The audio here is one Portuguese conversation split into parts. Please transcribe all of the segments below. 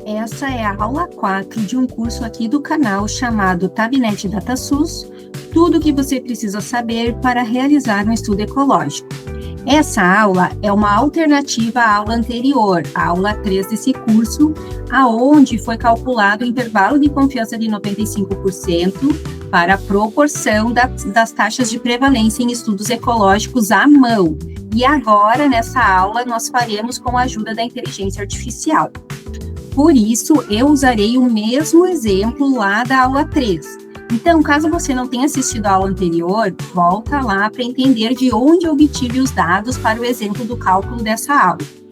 Essa é a aula 4 de um curso aqui do canal chamado Tabnet DataSUS, tudo o que você precisa saber para realizar um estudo ecológico. Essa aula é uma alternativa à aula anterior, a aula 3 desse curso, aonde foi calculado o intervalo de confiança de 95% para a proporção das taxas de prevalência em estudos ecológicos à mão. E agora, nessa aula, nós faremos com a ajuda da inteligência artificial. Por isso, eu usarei o mesmo exemplo lá da aula 3. Então, caso você não tenha assistido a aula anterior, volta lá para entender de onde eu obtive os dados para o exemplo do cálculo dessa aula.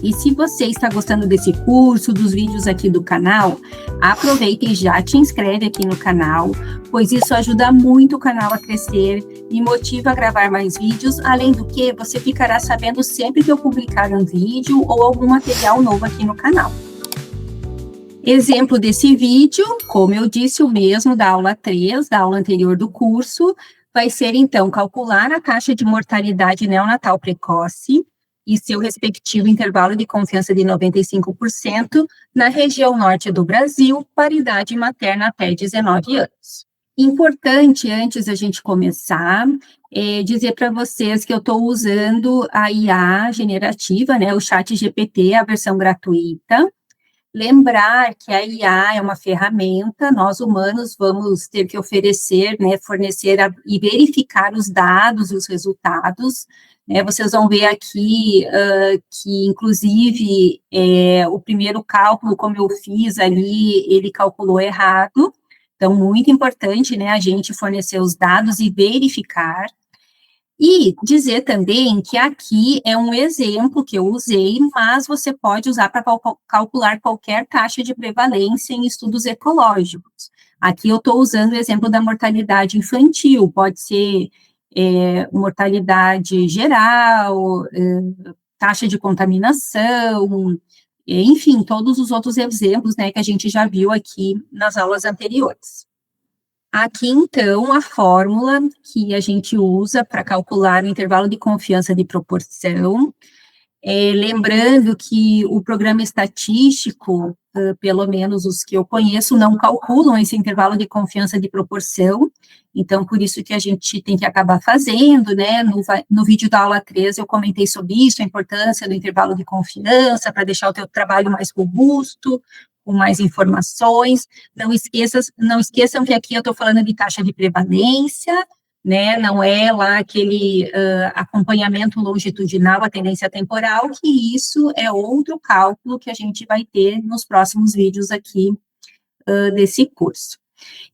E se você está gostando desse curso, dos vídeos aqui do canal, aproveita e já te inscreve aqui no canal, pois isso ajuda muito o canal a crescer e motiva a gravar mais vídeos, além do que você ficará sabendo sempre que eu publicar um vídeo ou algum material novo aqui no canal. Exemplo desse vídeo, como eu disse, o mesmo da aula 3, da aula anterior do curso, vai ser então calcular a taxa de mortalidade neonatal precoce e seu respectivo intervalo de confiança de 95% na região norte do Brasil para idade materna até 19 anos. Importante, antes da gente começar, dizer para vocês que eu estou usando a IA generativa, né, o ChatGPT, a versão gratuita. Lembrar que a IA é uma ferramenta, nós humanos vamos ter que oferecer, né, fornecer e verificar os dados e os resultados, né. Vocês vão ver aqui que, inclusive, o primeiro cálculo, como eu fiz ali, ele calculou errado, então, muito importante, né, a gente fornecer os dados e verificar. E dizer também que aqui é um exemplo que eu usei, mas você pode usar para calcular qualquer taxa de prevalência em estudos ecológicos. Aqui eu estou usando o exemplo da mortalidade infantil, pode ser mortalidade geral, taxa de contaminação, enfim, todos os outros exemplos, né, que a gente já viu aqui nas aulas anteriores. Aqui, então, a fórmula que a gente usa para calcular o intervalo de confiança de proporção. Lembrando que o programa estatístico, pelo menos os que eu conheço, não calculam esse intervalo de confiança de proporção, então, por isso que a gente tem que acabar fazendo, né, no vídeo da aula 13 eu comentei sobre isso, a importância do intervalo de confiança, para deixar o teu trabalho mais robusto, com mais informações. Não esqueçam que aqui eu estou falando de taxa de prevalência, né, não é lá aquele acompanhamento longitudinal, a tendência temporal, que isso é outro cálculo que a gente vai ter nos próximos vídeos aqui desse curso.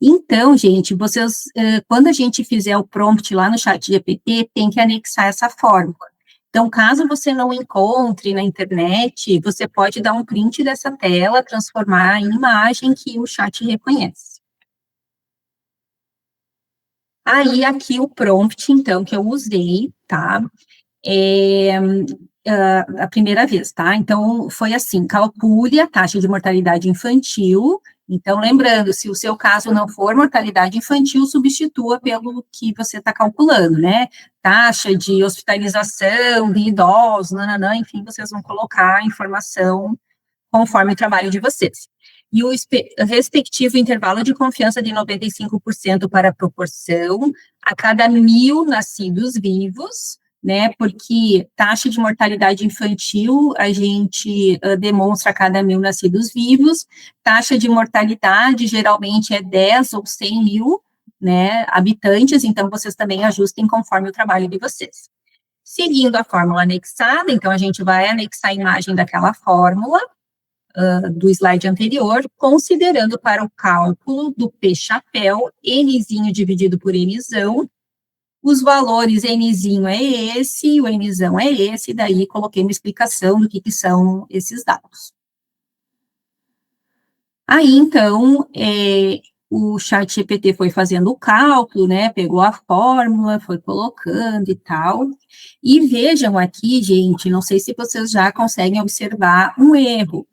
Então, gente, vocês, quando a gente fizer o prompt lá no ChatGPT, tem que anexar essa fórmula. Então, caso você não encontre na internet, você pode dar um print dessa tela, transformar em imagem que o chat reconhece. Aí, aqui o prompt, então, que eu usei, tá? A primeira vez, tá? Então, foi assim, calcule a taxa de mortalidade infantil. Então, lembrando, se o seu caso não for mortalidade infantil, substitua pelo que você está calculando, né? Taxa de hospitalização de idosos, enfim, vocês vão colocar a informação conforme o trabalho de vocês. E o respectivo intervalo de confiança de 95% para a proporção a cada 1.000 nascidos vivos, né, porque taxa de mortalidade infantil a gente demonstra a cada 1.000 nascidos vivos, taxa de mortalidade geralmente é 10 ou 100 mil, né, habitantes, então vocês também ajustem conforme o trabalho de vocês. Seguindo a fórmula anexada, então a gente vai anexar a imagem daquela fórmula, do slide anterior, considerando para o cálculo do P-chapéu, Nzinho dividido por Nzão, os valores Nzinho é esse, o Nzão é esse, daí coloquei uma explicação do que são esses dados. Aí, então, o ChatGPT foi fazendo o cálculo, né, pegou a fórmula, foi colocando e tal, e vejam aqui, gente, não sei se vocês já conseguem observar um erro.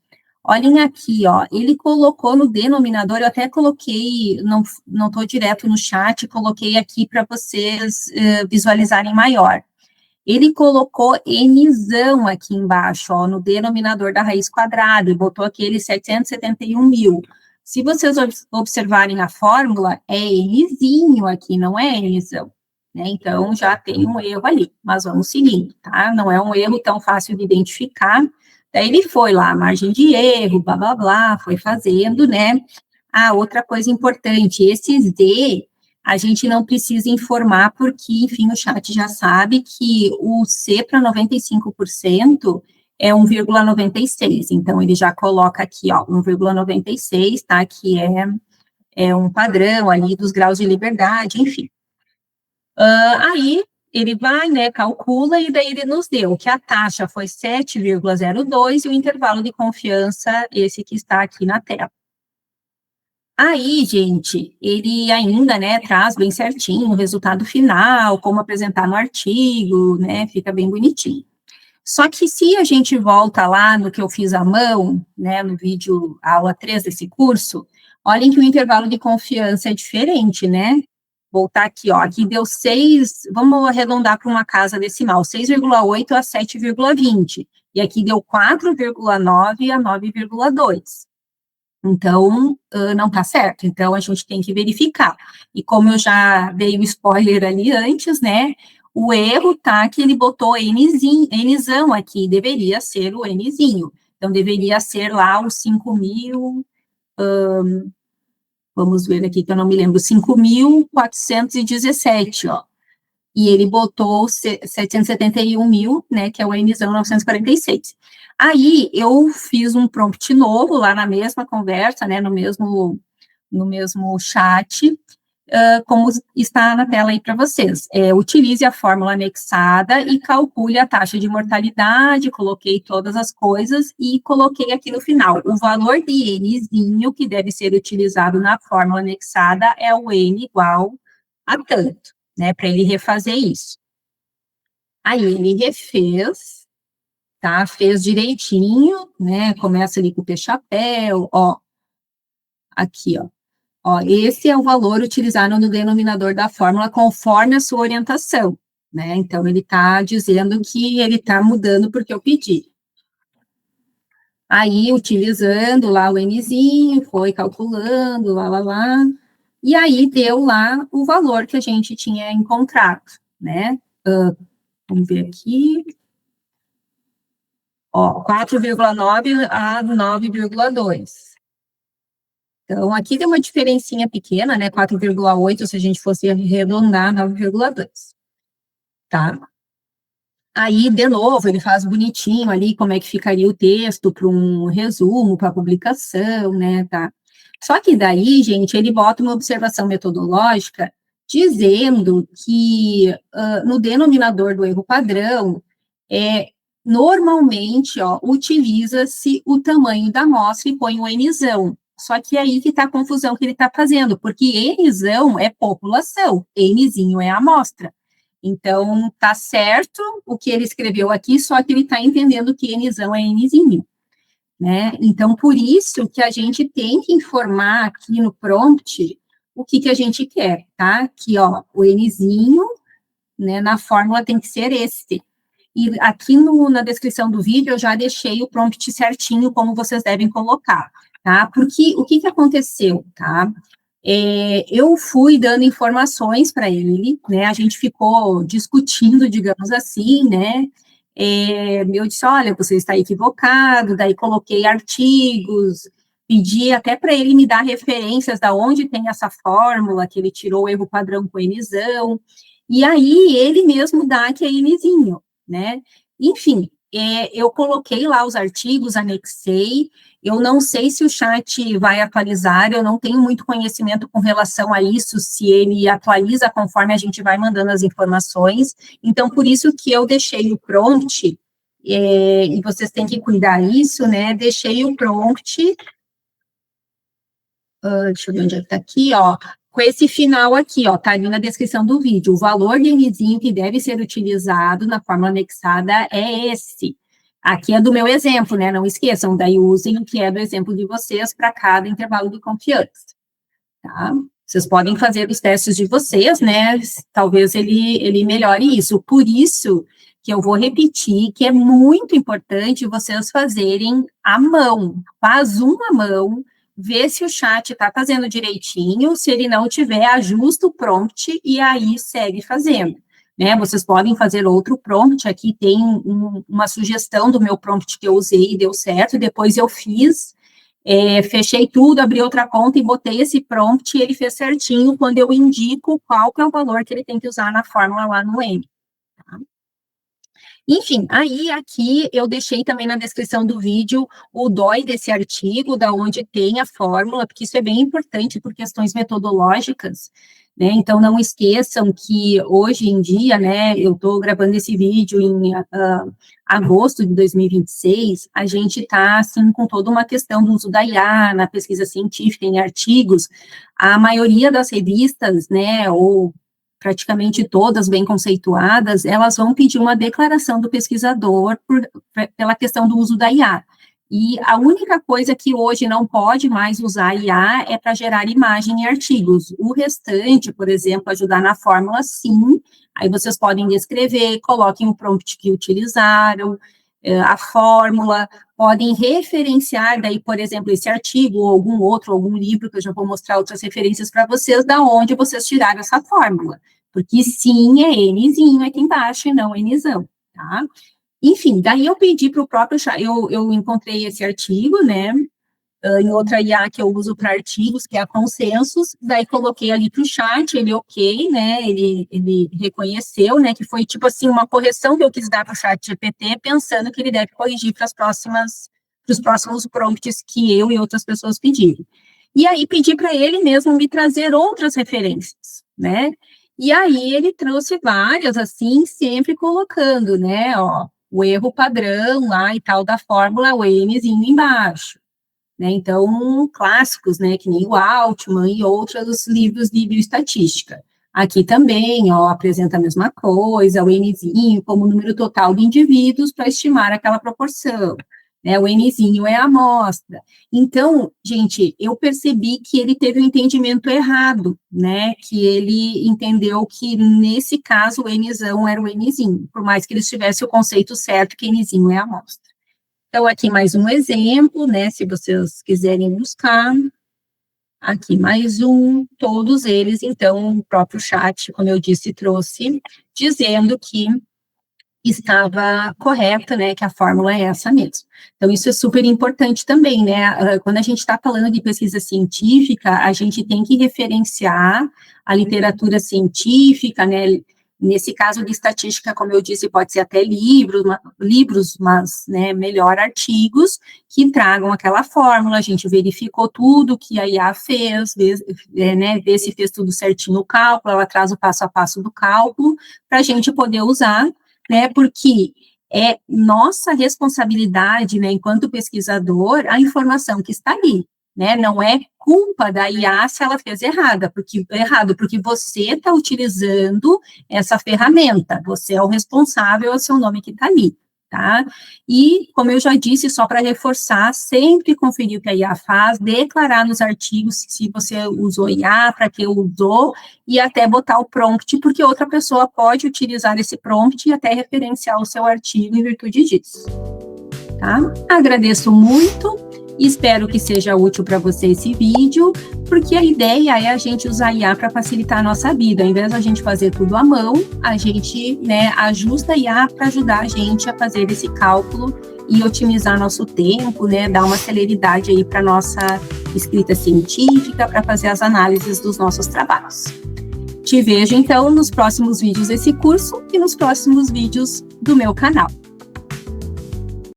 Olhem aqui, ó, ele colocou no denominador, eu até coloquei, não estou direto no chat, coloquei aqui para vocês visualizarem maior. ele colocou Nzão aqui embaixo, ó, no denominador da raiz quadrada, e botou aquele 771 mil. Se vocês observarem a fórmula, é Nzinho aqui, não é Nzão, né? Então, já tem um erro ali, mas vamos seguindo, tá? Não é um erro tão fácil de identificar. Daí ele foi lá, margem de erro, blá, blá, blá, foi fazendo, né? Ah, outra coisa importante, esses D, a gente não precisa informar, porque, enfim, o chat já sabe que o C para 95% é 1,96, então ele já coloca aqui, ó, 1,96, tá, que é um padrão ali dos graus de liberdade, enfim. Aí, ele vai, né, calcula, e daí ele nos deu que a taxa foi 7,02 e o intervalo de confiança, esse que está aqui na tela. Aí, gente, ele ainda, né, traz bem certinho o resultado final, como apresentar no artigo, né, fica bem bonitinho. Só que se a gente volta lá no que eu fiz à mão, né, no vídeo, aula 3 desse curso, olhem que o intervalo de confiança é diferente, né? Voltar aqui, ó, aqui deu 6, vamos arredondar para uma casa decimal, 6,8 a 7,20, e aqui deu 4,9 a 9,2. Então, não está certo. Então, a gente tem que verificar. E como eu já dei o spoiler ali antes, né, o erro tá que ele botou Nzão aqui, deveria ser o Nzinho. Então, deveria ser lá os 5.000, vamos ver aqui que eu não me lembro, 5.417, ó. E ele botou 771 mil, né, que é o Nzão 946. Aí, eu fiz um prompt novo lá na mesma conversa, né, no mesmo chat, como está na tela aí para vocês. Utilize a fórmula anexada e calcule a taxa de mortalidade, coloquei todas as coisas e coloquei aqui no final. O valor de Nzinho que deve ser utilizado na fórmula anexada é o N igual a tanto, né, para ele refazer isso. Aí ele refez, tá, fez direitinho, né, começa ali com o P-chapéu, ó, aqui, ó. Ó, esse é o valor utilizado no denominador da fórmula conforme a sua orientação, né? Então, ele está dizendo que ele está mudando porque eu pedi. Aí, utilizando lá o Nzinho, foi calculando, lá, e aí deu lá o valor que a gente tinha encontrado, né? Vamos ver aqui. Ó, 4,9 a 9,2. Então, aqui tem uma diferencinha pequena, né, 4,8, se a gente fosse arredondar, 9,2, tá? Aí, de novo, ele faz bonitinho ali como é que ficaria o texto para um resumo, para publicação, né, tá? Só que daí, gente, ele bota uma observação metodológica dizendo que no denominador do erro padrão, normalmente, ó, utiliza-se o tamanho da amostra e põe o Nzão. Só que é aí que está a confusão que ele está fazendo, porque Nzão é população, Nzinho é amostra. Então, tá certo o que ele escreveu aqui, só que ele está entendendo que Nzão é Nzinho, né? Então, por isso que a gente tem que informar aqui no prompt o que a gente quer, tá? Aqui, ó, o Nzinho, né, na fórmula tem que ser esse. E aqui na descrição do vídeo eu já deixei o prompt certinho, como vocês devem colocar, tá? Porque o que aconteceu, tá? Eu fui dando informações para ele, né? A gente ficou discutindo, digamos assim, né? Eu disse, olha, você está equivocado, daí coloquei artigos, pedi até para ele me dar referências da onde tem essa fórmula, que ele tirou o erro padrão com Nzão, e aí ele mesmo dá que é Nzinho, né? Enfim, eu coloquei lá os artigos, anexei, eu não sei se o chat vai atualizar, eu não tenho muito conhecimento com relação a isso, se ele atualiza conforme a gente vai mandando as informações, então, por isso que eu deixei o prompt, e vocês têm que cuidar isso, né, deixei o prompt, deixa eu ver onde é que tá aqui, ó, com esse final aqui, ó, tá ali na descrição do vídeo, o valor de Nzinho que deve ser utilizado na fórmula anexada é esse. Aqui é do meu exemplo, né, não esqueçam, daí usem o que é do exemplo de vocês para cada intervalo de confiança, tá? Vocês podem fazer os testes de vocês, né, talvez ele melhore isso. Por isso que eu vou repetir, que é muito importante vocês fazerem à mão. Faz uma à mão, vê se o chat está fazendo direitinho, se ele não tiver, ajusta o prompt e aí segue fazendo. Né, vocês podem fazer outro prompt, aqui tem uma sugestão do meu prompt que eu usei e deu certo, depois eu fiz, fechei tudo, abri outra conta e botei esse prompt e ele fez certinho quando eu indico qual que é o valor que ele tem que usar na fórmula lá no M. Tá? Enfim, aí aqui eu deixei também na descrição do vídeo o DOI desse artigo, da onde tem a fórmula, porque isso é bem importante por questões metodológicas, né? Então, não esqueçam que hoje em dia, né, eu estou gravando esse vídeo em agosto de 2026, a gente está, assim, com toda uma questão do uso da IA na pesquisa científica, em artigos. A maioria das revistas, né, ou praticamente todas bem conceituadas, elas vão pedir uma declaração do pesquisador pela questão do uso da IA. E a única coisa que hoje não pode mais usar IA é para gerar imagem em artigos. O restante, por exemplo, ajudar na fórmula, sim. Aí vocês podem descrever, coloquem o prompt que utilizaram, a fórmula, podem referenciar daí, por exemplo, esse artigo, ou algum outro, algum livro, que eu já vou mostrar outras referências para vocês, da onde vocês tiraram essa fórmula. Porque sim, é Nzinho aqui embaixo e não Nzão, tá? Enfim, daí eu pedi para o próprio chat, eu encontrei esse artigo, né, em outra IA que eu uso para artigos, que é a Consensus, daí coloquei ali para o chat, ele ok, né, ele reconheceu, né, que foi tipo assim, uma correção que eu quis dar para o chat GPT, pensando que ele deve corrigir para os próximos prompts que eu e outras pessoas pedirem. E aí pedi para ele mesmo me trazer outras referências, né, e aí ele trouxe várias, assim, sempre colocando, né, ó, o erro padrão lá e tal da fórmula, o Nzinho embaixo, né, então, clássicos, né, que nem o Altman e outros livros de bioestatística. Aqui também, ó, apresenta a mesma coisa, o Nzinho como número total de indivíduos para estimar aquela proporção, né, o Nzinho é a amostra. Então, gente, eu percebi que ele teve um entendimento errado, né, que ele entendeu que, nesse caso, o Nzão era o Nzinho, por mais que ele tivesse o conceito certo que Nzinho é a amostra. Então, aqui mais um exemplo, né, se vocês quiserem buscar. Aqui mais um, todos eles, então, o próprio chat, como eu disse, trouxe, dizendo que estava correta, né, que a fórmula é essa mesmo. Então, isso é super importante também, né, quando a gente está falando de pesquisa científica, a gente tem que referenciar a literatura científica, né, nesse caso de estatística, como eu disse, pode ser até livros, mas, né, melhor artigos que tragam aquela fórmula, a gente verificou tudo que a IA fez, vê se fez tudo certinho o cálculo, ela traz o passo a passo do cálculo, para a gente poder usar, né, porque é nossa responsabilidade, né, enquanto pesquisador, a informação que está ali, né, não é culpa da IA se ela fez errado, porque você está utilizando essa ferramenta, você é o responsável, é o seu nome que está ali, tá? E, como eu já disse, só para reforçar, sempre conferir o que a IA faz, declarar nos artigos se você usou IA, para que usou, e até botar o prompt, porque outra pessoa pode utilizar esse prompt e até referenciar o seu artigo em virtude disso, tá? Agradeço muito e espero que seja útil para você esse vídeo, porque a ideia é a gente usar IA para facilitar a nossa vida. Ao invés de a gente fazer tudo à mão, a gente, né, ajusta a IA para ajudar a gente a fazer esse cálculo e otimizar nosso tempo, né, dar uma celeridade aí para nossa escrita científica, para fazer as análises dos nossos trabalhos. Te vejo, então, nos próximos vídeos desse curso e nos próximos vídeos do meu canal.